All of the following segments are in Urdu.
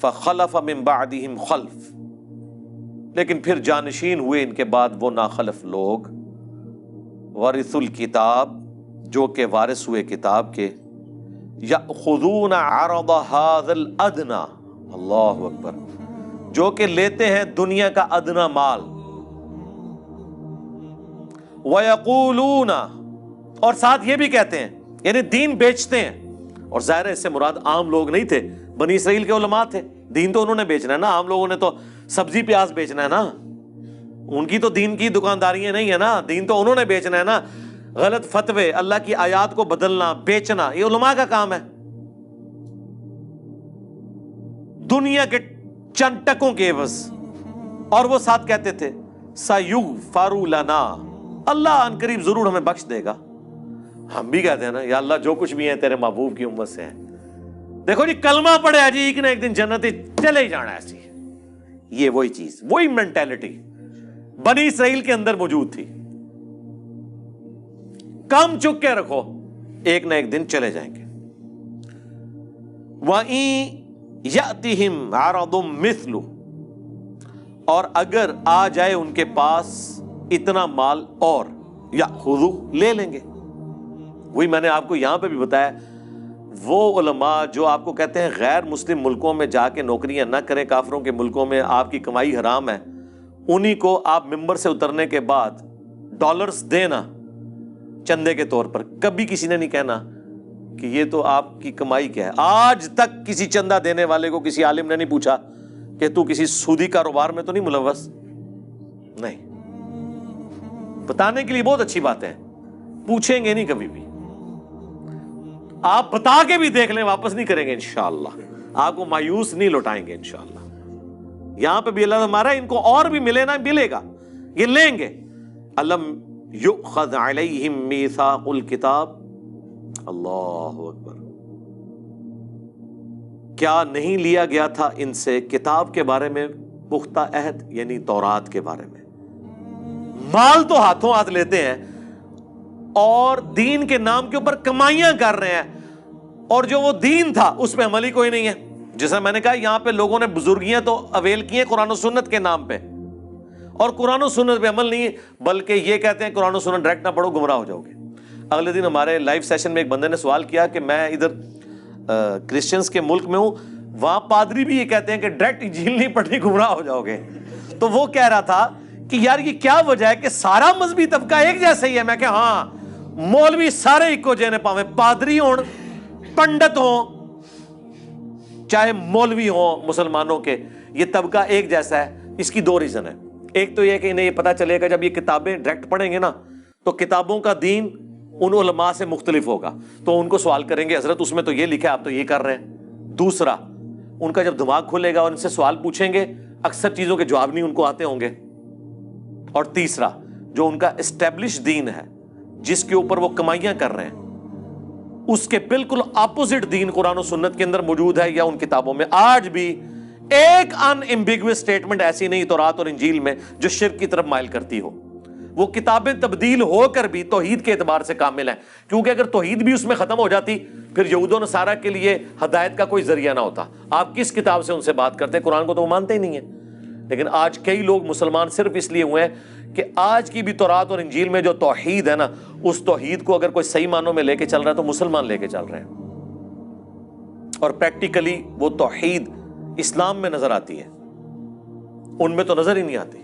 فخلف من بعدہم خلف، لیکن پھر جانشین ہوئے ان کے بعد وہ ناخلف لوگ، ورثوا الکتاب، جو کہ وارث ہوئے کتاب کے، یأخذون عرض ھذا الادنی، اللہ اکبر، جو کہ لیتے ہیں دنیا کا ادنا مال، وَيَقُولُونَ، اور ساتھ یہ بھی کہتے ہیں، یعنی دین بیچتے ہیں، اور ظاہر ہے اس سے مراد عام لوگ نہیں تھے، بنی اسرائیل کے علماء تھے، دین تو انہوں نے بیچنا ہے نا، عام لوگوں نے تو سبزی پیاز بیچنا ہے نا، ان کی تو دین کی دکانداریاں نہیں ہے نا، دین تو انہوں نے بیچنا ہے نا، غلط فتوے، اللہ کی آیات کو بدلنا، بیچنا، یہ علماء کا کام ہے، دنیا کے چند ٹکوں کے عوض۔ اور وہ ساتھ کہتے تھے سَيُغْفَرُ لَنَا، اللہ ان قریب ضرور ہمیں بخش دے گا۔ ہم بھی کہتے ہیں نا، یا اللہ جو کچھ بھی ہیں تیرے محبوب کی امت سے ہیں، دیکھو جی کلمہ پڑھے جی ایک نہ ایک دن جنت چلے ہی جانا، ایسی یہ وہی چیز، وہی مینٹیلٹی بنی اسرائیل کے اندر موجود تھی، کم چک کے رکھو، ایک نہ ایک دن چلے جائیں گے۔ وَإِن يَأْتِهِمْ عَرَضٌ مِثْلُهُ، اور اگر آ جائے ان کے پاس اتنا مال اور، یأخذوا، لے لیں گے۔ وہی میں نے آپ کو یہاں پہ بھی بتایا، وہ علماء جو آپ کو کہتے ہیں غیر مسلم ملکوں میں جا کے نوکریاں نہ کریں، کافروں کے ملکوں میں آپ کی کمائی حرام ہے، انہی کو آپ ممبر سے اترنے کے بعد ڈالرز دینا چندے کے طور پر، کبھی کسی نے نہیں کہنا کہ یہ تو آپ کی کمائی کیا ہے۔ آج تک کسی چندہ دینے والے کو کسی عالم نے نہیں پوچھا کہ تو کسی سودی کاروبار میں تو نہیں ملوث؟ نہیں، بتانے کے لیے بہت اچھی بات ہے، پوچھیں گے نہیں کبھی بھی، آپ بتا کے بھی دیکھ لیں، واپس نہیں کریں گے انشاءاللہ، آپ کو مایوس نہیں لوٹائیں گے انشاءاللہ۔ یہاں پہ بھی اللہ ہمارا ان کو اور بھی ملے نا، ملے گا، یہ لیں گے۔ الم یؤخذ علیہم میثاق الکتاب، اللہ اکبر، کیا نہیں لیا گیا تھا ان سے کتاب کے بارے میں پختہ عہد، یعنی تورات کے بارے میں۔ مال تو ہاتھوں ہاتھ لیتے ہیں اور دین کے نام کے اوپر کمائیاں کر رہے ہیں، اور جو وہ دین تھا اس پہ عمل ہی کوئی نہیں ہے۔ جیسا میں نے کہا یہاں پہ لوگوں نے بزرگیاں تو اویل کی ہیں قرآن و سنت کے نام پہ، اور قرآن و سنت پہ عمل نہیں ہے، بلکہ یہ کہتے ہیں قرآن و سنت ڈائریکٹ نہ پڑھو گمراہ ہو جاؤ گے۔ اگلے دن ہمارے لائیو سیشن میں ایک بندے نے سوال کیا کہ میں ادھر کرسچنز کے ملک میں ہوں، وہاں پادری بھی یہ کہتے ہیں کہ ڈائریکٹ انجیل نہیں پڑھنی گمراہ ہو جاؤ گے، تو وہ کہہ رہا تھا کہ یار یہ کیا وجہ ہے کہ سارا مذہبی طبقہ ایک جیسا ہی ہے؟ میں کہ ہاں، مولوی سارے ایکو جینے پاویں، پادری ہون، پنڈت ہوں، چاہے مولوی ہوں مسلمانوں کے، یہ طبقہ ایک جیسا ہے۔ اس کی دو ریزن ہے، ایک تو یہ کہ انہیں یہ پتا چلے گا جب یہ کتابیں ڈائریکٹ پڑھیں گے نا تو کتابوں کا دین ان علماء سے مختلف ہوگا، تو ان کو سوال کریں گے حضرت اس میں تو یہ لکھا ہے آپ تو یہ کر رہے ہیں۔ دوسرا، ان کا جب دماغ کھلے گا اور ان سے سوال پوچھیں گے، اکثر چیزوں کے جواب نہیں ان کو آتے ہوں گے۔ اور تیسرا، جو ان کا اسٹیبلش دین ہے جس کے اوپر وہ کمائیاں کر رہے ہیں، اس کے بالکل اپوزٹ دین قرآن و سنت کے اندر موجود ہے، یا ان کتابوں میں آج بھی ایک ان ایمبیگوس سٹیٹمنٹ ایسی نہیں تورات اور انجیل میں جو شرک کی طرف مائل کرتی ہو۔ وہ کتابیں تبدیل ہو کر بھی توحید کے اعتبار سے کامل ہیں، کیونکہ اگر توحید بھی اس میں ختم ہو جاتی پھر یہود و نصارہ کے لیے ہدایت کا کوئی ذریعہ نہ ہوتا۔ آپ کس کتاب سے ان سے بات کرتے ہیں؟ قرآن کو تو وہ مانتے ہی نہیں ہیں۔ لیکن آج کئی لوگ مسلمان صرف اس لیے ہوئے ہیں کہ آج کی بھی تورات اور انجیل میں جو توحید ہے نا، اس توحید کو اگر کوئی صحیح معنوں میں لے کے چل رہا ہے تو مسلمان لے کے چل رہے ہیں، اور پریکٹیکلی وہ توحید اسلام میں نظر آتی ہے، ان میں تو نظر ہی نہیں آتی۔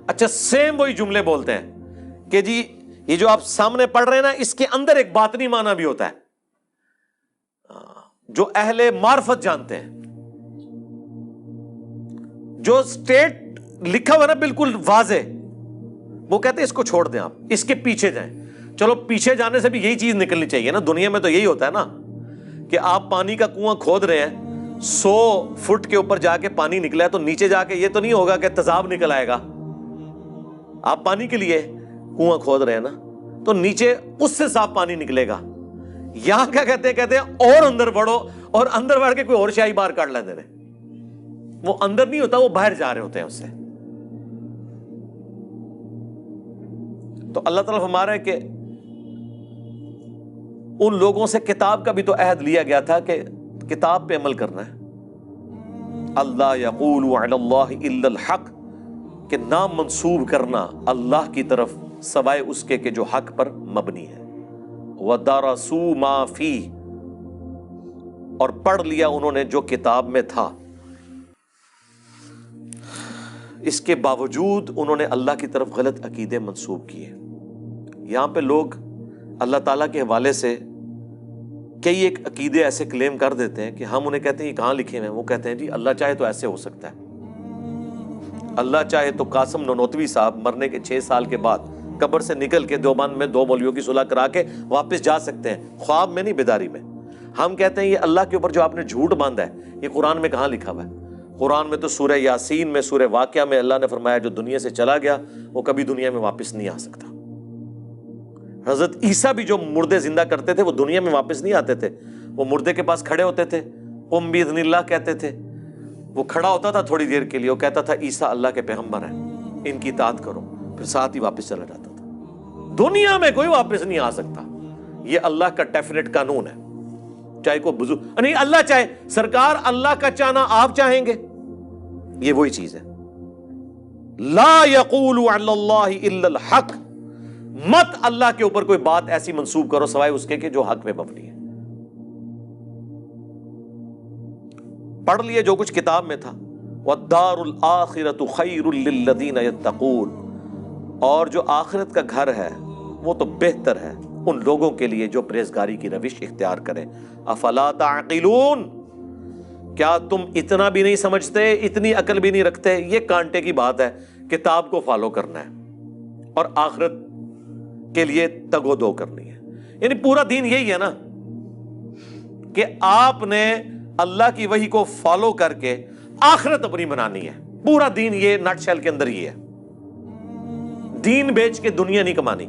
اچھا، سیم وہی جملے بولتے ہیں کہ جی یہ جو آپ سامنے پڑھ رہے ہیں نا، اس کے اندر ایک باطنی معنی بھی ہوتا ہے جو اہل معرفت جانتے ہیں، جو سٹیٹ لکھا ہوا نا بالکل واضح، وہ کہتے ہیں اس کو چھوڑ دیں، آپ اس کے پیچھے جائیں۔ چلو پیچھے جانے سے بھی یہی چیز نکلنی چاہیے نا، دنیا میں تو یہی ہوتا ہے نا کہ آپ پانی کا کنواں کھود رہے ہیں، 100 فٹ کے اوپر جا کے پانی نکلا ہے تو نیچے جا کے یہ تو نہیں ہوگا کہ تیزاب نکل آئے گا۔ آپ پانی کے لیے کنواں کھود رہے ہیں نا، تو نیچے اس سے صاف پانی نکلے گا۔ یہاں کیا کہتے ہیں اور اندر بڑھو، اور اندر بڑھ کے کوئی اور شاہی باہر کاٹ لیتے ہیں۔ وہ اندر نہیں ہوتا، وہ باہر جا رہے ہوتے ہیں اس سے۔ تو اللہ تعالیٰ فرما رہا ہے کہ ان لوگوں سے کتاب کا بھی تو عہد لیا گیا تھا کہ کتاب پہ عمل کرنا ہے، اللہ یقولوا علی اللہ الا الحق، کہ نام منسوب کرنا اللہ کی طرف سوائے اس کے کہ جو حق پر مبنی ہے۔ وَدَرَسُوا مَا فِيهِ، اور پڑھ لیا انہوں نے جو کتاب میں تھا، اس کے باوجود انہوں نے اللہ کی طرف غلط عقیدے منسوب کیے۔ یہاں پہ لوگ اللہ تعالیٰ کے حوالے سے کئی ایک عقیدے ایسے کلیم کر دیتے ہیں کہ ہم انہیں کہتے ہیں یہ کہاں لکھے ہوئے ہیں، وہ کہتے ہیں جی اللہ چاہے تو ایسے ہو سکتا ہے، اللہ چاہے تو قاسم ننوتوی صاحب مرنے کے 6 سال کے بعد قبر سے نکل کے دیوبند میں 2 مولویوں کی صلح کرا کے واپس جا سکتے ہیں، خواب میں نہیں بیداری میں۔ ہم کہتے ہیں یہ اللہ کے اوپر جو آپ نے جھوٹ باندھا ہے یہ قرآن میں کہاں لکھا ہوا ہے؟ قرآن میں تو سورہ یاسین میں، سورہ واقعہ میں اللہ نے فرمایا جو دنیا سے چلا گیا وہ کبھی دنیا میں واپس نہیں آ سکتا۔ حضرت عیسیٰ بھی جو مردے زندہ کرتے تھے وہ دنیا میں واپس نہیں آتے تھے، وہ مردے کے پاس کھڑے ہوتے تھے، قم باذن اللہ کہتے تھے، وہ کھڑا ہوتا تھا تھوڑی دیر کے لیے، وہ کہتا تھا عیسیٰ اللہ کے پیغمبر ہیں، ان کی اطاعت کرو، پھر ساتھ ہی واپس چلا جاتا تھا۔ دنیا میں کوئی واپس نہیں آ سکتا، یہ اللہ کا ڈیفینیٹ قانون ہے، چاہے کوئی بزرگ نہیں، اللہ چاہے، سرکار اللہ کا چاہنا آپ چاہیں گے، یہ وہی چیز ہے۔ لا یقولوا علی اللہ الا الحق، مت اللہ کے اوپر کوئی بات ایسی منسوب کرو سوائے اس کے کہ جو حق میں مبنی ہے۔ پڑھ لیے جو کچھ کتاب میں تھا، وَالدَّارُ الْآخِرَةُ خَيْرٌ لِّلَّذِينَ يَتَّقُونَ، اور جو آخرت کا گھر ہے وہ تو بہتر ہے ان لوگوں کے لیے جو پرہیزگاری کی روش اختیار کریں۔ افلا تعقلون، کیا تم اتنا بھی نہیں سمجھتے، اتنی عقل بھی نہیں رکھتے؟ یہ کانٹے کی بات ہے، کتاب کو فالو کرنا ہے اور آخرت کے لیے تگ و دو کرنی ہے۔ یعنی پورا دین یہی ہے نا کہ آپ نے اللہ کی وحی کو فالو کر کے آخرت اپنی بنانی ہے، پورا دین یہ نٹ شیل کے اندر یہ ہے، دین بیچ کے دنیا نہیں کمانی۔